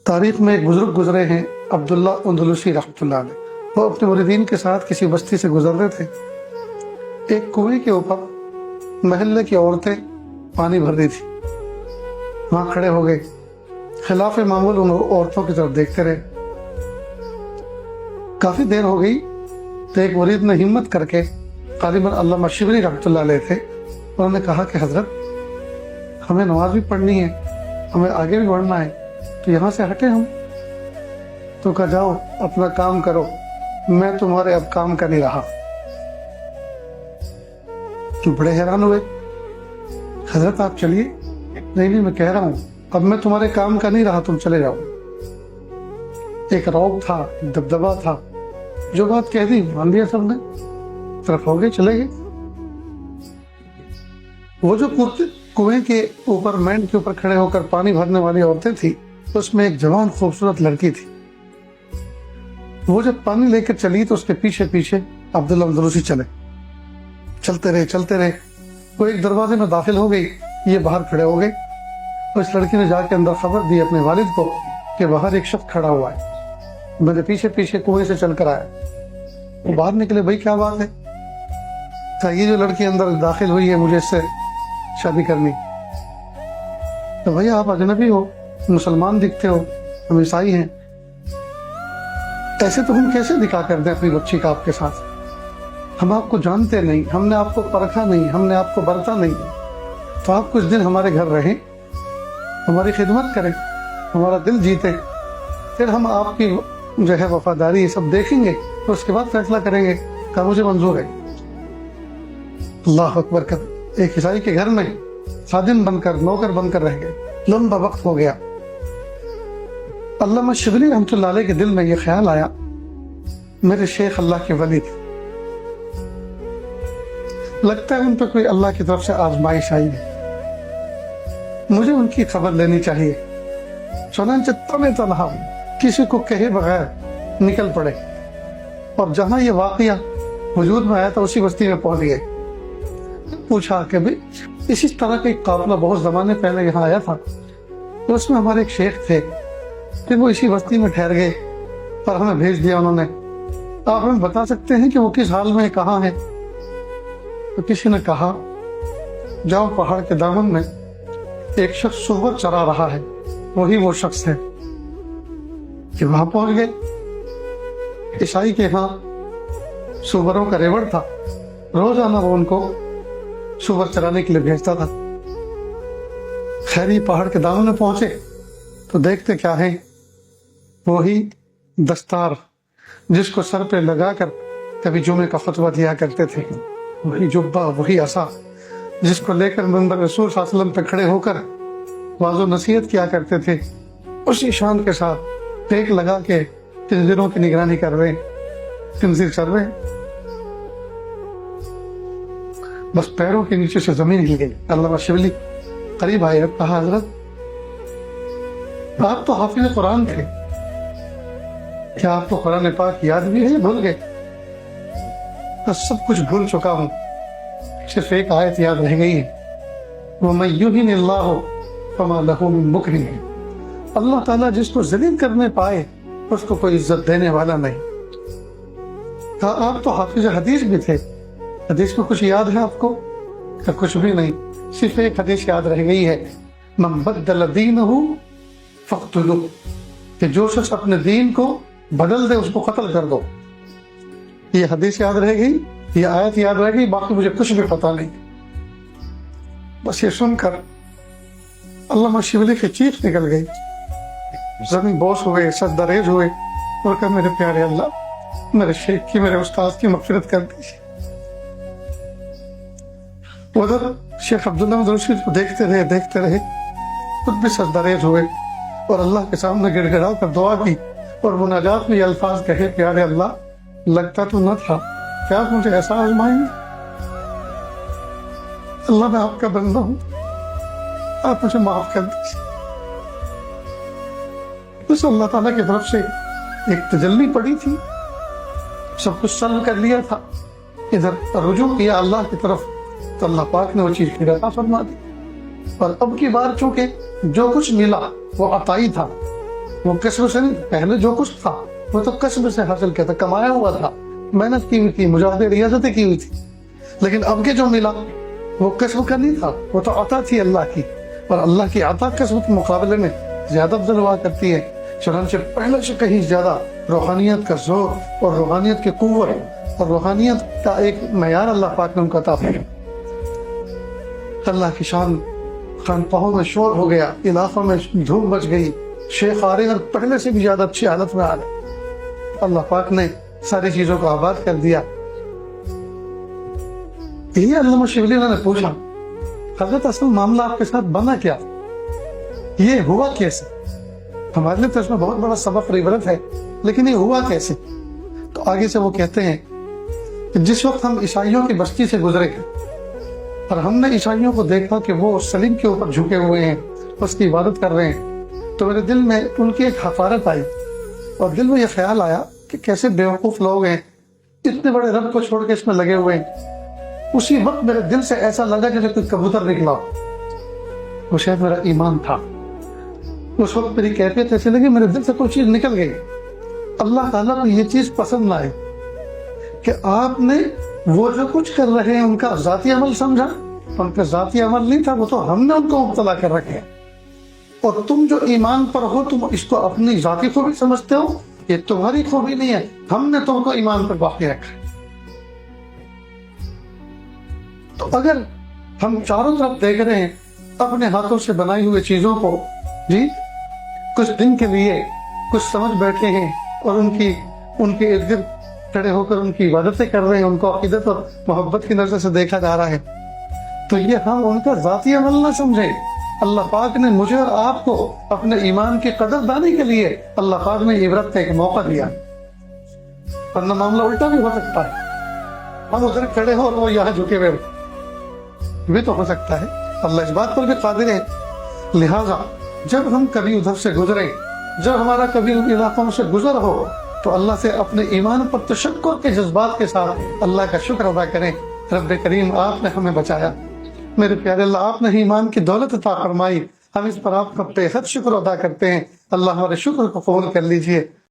تاریخ میں ایک بزرگ گزرے ہیں عبداللہ اندلسی رحمۃ اللہ علیہ۔ وہ اپنے مریدین کے ساتھ کسی بستی سے گزر رہے تھے۔ ایک کنویں کے اوپر محلے کی عورتیں پانی بھر رہی تھی۔ وہاں کھڑے ہو گئے، خلاف معمول ان عورتوں کی طرف دیکھتے رہے۔ کافی دیر ہو گئی تو ایک مرید نے ہمت کر کے، غالباً علامہ شبلی رحمۃ اللہ علیہ تھے، انہوں نے کہا کہ حضرت ہمیں نماز بھی پڑھنی ہے، ہمیں آگے بھی بڑھنا ہے، تو یہاں سے ہٹے ہم۔ تو کہا جاؤ اپنا کام کرو، میں تمہارے اب کام کا نہیں رہا۔ تو بڑے حیران ہوئے، حضرت آپ چلیے۔ نہیں میں کہہ رہا ہوں اب میں تمہارے کام کا نہیں رہا، تم چلے جاؤ۔ ایک رعب تھا، دبدبا تھا، جو بات کہہ دی مان لیا سب نے، طرف ہو گئے، چلے گئے۔ وہ جو کنویں کے اوپر مین کے اوپر کھڑے ہو کر پانی بھرنے والی عورتیں تھیں، اس میں ایک جوان خوبصورت لڑکی تھی۔ وہ جب پانی لے کر چلی تو اس کے پیچھے پیچھے عبداللہ اندلسی چلتے رہے۔ وہ ایک دروازے میں داخل ہو گئی، یہ باہر کھڑے ہو گئے۔ اس لڑکی نے جا کے اندر خبر دی اپنے والد کو کہ باہر ایک شخص کھڑا ہوا ہے، میرے پیچھے پیچھے کنویں سے چل کر آیا۔ وہ باہر نکلے، بھائی کیا بات ہے؟ کہ یہ جو لڑکی اندر داخل ہوئی ہے مجھے اس سے شادی کرنی۔ تو بھائی آپ اجنبی ہو، مسلمان دکھتے ہو، ہم عیسائی ہیں، ایسے تو ہم کیسے نکاح کر دیں اپنی بچی کا آپ کے ساتھ؟ ہم آپ کو جانتے نہیں، ہم نے آپ کو پرکھا نہیں، ہم نے آپ کو برتا نہیں، تو آپ کچھ دن ہمارے گھر رہیں، ہماری خدمت کریں، ہمارا دل جیتے، پھر ہم آپ کی جو ہے وفاداری یہ سب دیکھیں گے، تو اس کے بعد فیصلہ کریں گے۔ کہ مجھے منظور ہے۔ اللہ اکبر کر ایک عیسائی کے گھر میں خادم بن کر، نوکر بن کر رہ گئے۔ لمبا وقت ہو گیا۔ علامہ شبلی رحمۃ اللہ علیہ کے دل میں یہ خیال آیا، میرے شیخ اللہ کے ولی تھے، لگتا ہے ان پہ کوئی اللہ کی طرف سے آزمائش آئی ہے، مجھے ان کی خبر لینی چاہیے۔ چنانچہ تنہا کسی کو کہے بغیر نکل پڑے، اور جہاں یہ واقعہ وجود میں آیا تھا اسی بستی میں پہنچ گئے۔ پوچھا کہ بھی اسی طرح کا ایک قافلہ بہت زمانے پہلے یہاں آیا تھا، تو اس میں ہمارے ایک شیخ تھے، پھر وہ اسی بستی میں ٹھہر گئے اور ہمیں بھیج دیا انہوں نے، آپ ہمیں بتا سکتے ہیں کہ وہ کس حال میں کہاں ہے؟ تو کسی نے کہا جاؤ پہاڑ کے دامن میں ایک شخص سور چرا رہا ہے، وہی وہ شخص ہے۔ کہ وہاں پہنچ گئے۔ عیسائی کے ہاں سوروں کا ریوڑ تھا، روزانہ وہ ان کو سور چرانے کے لیے بھیجتا تھا۔ خیری پہاڑ کے دامن میں پہنچے تو دیکھتے کیا ہے، وہی دستار جس کو سر پہ لگا کر کبھی جمعے کا خطبہ دیا کرتے تھے، وہی جبہ، وہی عصا جس کو لے کر منبر رسول صلی اللہ علیہ وسلم پہ کھڑے ہو کر واعظ و نصیحت کیا کرتے تھے، اسی شان کے ساتھ ٹیک لگا کے خنزیروں کی نگرانی کر رہے ہیں، خنزیر چل رہے ہیں۔ بس پیروں کے نیچے سے زمین ہل گئی۔ علامہ شبلی قریب آئے، کہا حضرت آپ تو حافظ قرآن تھے، کیا آپ کو قرآن پاک یاد بھی ہے؟ بھول گئے؟ میں سب کچھ بھول چکا ہوں، صرف ایک آیت یاد رہ گئی ہے، وَمَن يُهِنِ اللَّهُ فَمَا لَهُ مِن مُكْرِمٍ۔ اللہ تعالیٰ جس کو ذلیل کرنے پائے اس کو کوئی عزت دینے والا نہیں۔ کہا آپ تو حافظ حدیث بھی تھے، حدیث میں کچھ یاد ہے آپ کو؟ کہ کچھ بھی نہیں، صرف ایک حدیث یاد رہ گئی ہے، من بدل دینہ فاقتلوہ، کہ جو شخص اپنے دین کو بدل دے اس کو قتل کر دو۔ یہ حدیث یاد رہ گئی، یہ آیت یاد رہ گئی، باقی مجھے کچھ بھی پتا نہیں۔ بس یہ سن کر علامہ شبلی کی چیخ نکل گئی، زمین بوس ہوئے، سجدہ ریز ہوئے، اور کہا میرے پیارے اللہ، میرے شیخ کی، میرے استاد کی مغفرت کر دیجیے۔ ادھر شیخ عبداللہ اندلسی کو دیکھتے رہے، خود بھی سجدہ ریز ہوئے اور اللہ کے سامنے گڑ گڑا کر دعا کی، اور مناجات میں یہ الفاظ کہے، پیارے اللہ لگتا تو نہ تھا کہ آپ مجھے ایسا آزمائیں گے، اللہ میں آپ کا بندہ ہوں، آپ مجھے معاف کر دیجیے۔ بس اللہ تعالیٰ کی طرف سے ایک تجلی پڑی تھی، سب کچھ سلب کر لیا تھا، ادھر رجوع کیا اللہ کی طرف تو اللہ پاک نے وہ چیز کی عطا فرما دی۔ اور اب کی بار چونکہ جو کچھ ملا وہ عطائی تھا، وہ کسب سے نہیں، پہلے جو کچھ تھا وہ تو کسب سے حاصل کیا تھا، کمایا ہوا تھا، محنت کی ہوئی تھی، مجاہدے ریاضتیں کی ہوئی تھی. لیکن اب کے جو ملا وہ کسب کا نہیں تھا، وہ تو عطا تھی اللہ کی، اور اللہ کی عطا کسب کے مقابلے میں زیادہ افضل ہوا کرتی ہے. چنانچہ پہلے سے کہیں زیادہ روحانیت کا زور اور روحانیت کی قوت اور روحانیت کا ایک معیار اللہ پاک نے ان کو عطا فرمایا. اللہ کی شان، خانقاہوں میں شور ہو گیا، علاقوں میں دھوم مچ گئی، شیخ آ رہے ہیں اور پہلے سے بھی زیادہ اچھی حالت میں آ رہے. اللہ پاک نے ساری چیزوں کو آباد کر دیا. یہ علامہ شبلی نے پوچھا حضرت اصل معاملہ آپ کے ساتھ بنا کیا، یہ ہوا کیسے؟ ہمارے لیے تو اس میں بہت بڑا سبق اور عبرت ہے، لیکن یہ ہوا کیسے؟ تو آگے سے وہ کہتے ہیں کہ جس وقت ہم عیسائیوں کی بستی سے گزرے اور ہم نے عیسائیوں کو دیکھا کہ وہ سلیم کے اوپر جھکے ہوئے ہیں، اس کی عبادت کر رہے ہیں، تو میرے دل میں ان کی ایک حقارت آئی اور دل میں یہ خیال آیا کہ کیسے بیوقوف لوگ ہیں، اتنے بڑے رب کو چھوڑ کے اس میں لگے ہوئے ہیں. اسی وقت میرے دل سے ایسا لگا جیسے کوئی کبوتر نکلا. وہ شاید میرا ایمان تھا. اس وقت میری کیفیت ایسے لگی، میرے دل سے کوئی چیز نکل گئی. اللہ تعالیٰ کو یہ چیز پسند نہ آئی کہ آپ نے وہ جو کچھ کر رہے ہیں ان کا ذاتی عمل سمجھا. ان کا ذاتی عمل نہیں تھا، وہ تو ہم نے ان کو مبتلا کر رکھے. اور تم جو ایمان پر ہو تم اس کو اپنی ذاتی خوبی سمجھتے ہو، یہ تمہاری خوبی نہیں ہے، ہم نے تم کو ایمان پر باقی رکھا. تو اگر ہم چاروں طرف دیکھ رہے ہیں اپنے ہاتھوں سے بنائی ہوئی چیزوں کو، جی کچھ دن کے لیے کچھ سمجھ بیٹھے ہیں اور ان کے ارد گرد کھڑے ہو کر ان کی عبادتیں کر رہے ہیں، ان کو عقیدت اور محبت کی نظر سے دیکھا جا رہا ہے، تو یہ ہم ان کا ذاتی عمل نہ سمجھیں. اللہ پاک نے مجھے اور آپ کو اپنے ایمان کی قدر دانی کے لیے اللہ پاک نے عبرت کا ایک موقع دیا. ورنہ معاملہ الٹا بھی ہو سکتا ہے، ہم ادھر کھڑے ہو اور وہ یہاں جھکے ہوئے، بھی تو ہو سکتا ہے. اللہ اس بات پر بھی قادر ہے. لہذا جب ہم کبھی ادھر سے گزریں، جب ہمارا کبھی ان علاقوں سے گزر ہو، تو اللہ سے اپنے ایمان پر تشکر کے جذبات کے ساتھ اللہ کا شکر ادا کریں. رب کریم آپ نے ہمیں بچایا، میرے پیارے اللہ آپ نے ایمان کی دولت عطا فرمائی، ہم اس پر آپ کا بے حد شکر ادا کرتے ہیں. اللہ ہمارے شکر کو قبول کر لیجئے.